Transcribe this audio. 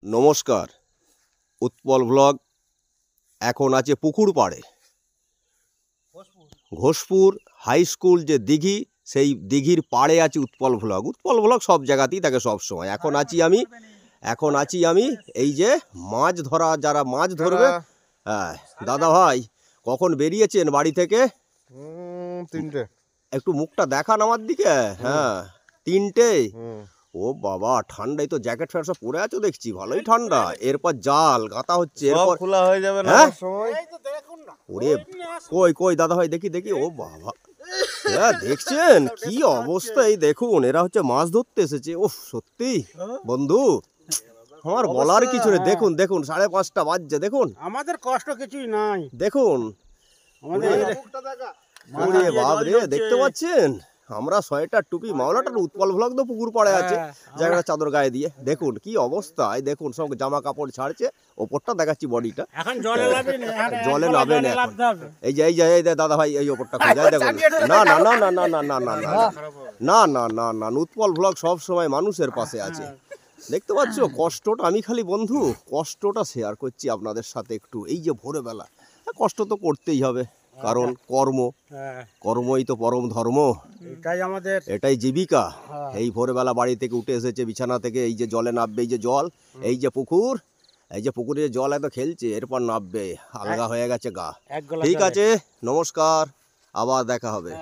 নমস্কার, উৎপল ব্লগ এখন আছে পুকুর পাড়ে। ঘোষপুর হাই স্কুল যে দিঘি, সেই দিঘির পাড়ে আছে উৎপল ব্লগ। উৎপল ব্লগ সব জায়গাতেই থাকে সব সময়। এখন আছি আমি এই যে মাছ ধরা, যারা মাছ ধরবে। হ্যাঁ দাদা ভাই, কখন বেরিয়েছেন বাড়ি থেকে? 3টে। একটু মুখটা দেখান আমার দিকে। হ্যাঁ 3টে। ও বাবা, ঠান্ডায় তো জ্যাকেট ফ্যাকেট সব পরে আছো দেখছি, ভালোই ঠান্ডা। এরপর জাল গাঁথা হচ্ছে, এরপর খোলা হয়ে যাবে না সময়। ওরে কই কই দাদা ভাই, দেখি। ও বাবা, হ্যাঁ দেখছেন কি অবস্থা? এই দেখুন, এরা হচ্ছে মাছ ধরতে এসেছে। ও সত্যি বন্ধু, আমার বলার কিছু নেই। দেখুন 5:30 বাজছে, দেখুন আমাদের কষ্ট কিছুই নাই। দেখুন ওরে বাপ রে, দেখতে পাচ্ছেন? আমরা সোয়েটার টুপি মাওলাটার উৎপল ব্লগ তো পুকুর পাড়ে আছে, জায়গাটা চাদর গায়ে দিয়ে। দেখুন কি অবস্থা, এই দেখুন সব জামা কাপড় ছাড়ছে, ওপরটা দেখাচ্ছি বডিটা। এখন জলে নাবে না এখন। এই যে দাদা ভাই, এই ওপরটা খুঁজে দেখুন। না, উৎপল ব্লগ সব সময় মানুষের পাশে আছে। দেখতে পাচ্ছ কষ্টটা? আমি খালি বন্ধু কষ্টটা শেয়ার করছি আপনাদের সাথে একটু। এই যে ভোরবেলা, কষ্ট তো করতেই হবে, কারণ কর্মই তো পরম ধর্ম, এটাই জীবিকা। এই ভোরবেলা বাড়ি থেকে উঠে এসেছে বিছানা থেকে, এই যে জলে নামবে, এই যে জল, এই যে পুকুর, এই যে পুকুরে জল এত খেলছে, এরপর নামবে, আলগা হয়ে গেছে গা। ঠিক আছে, নমস্কার, আবার দেখা হবে।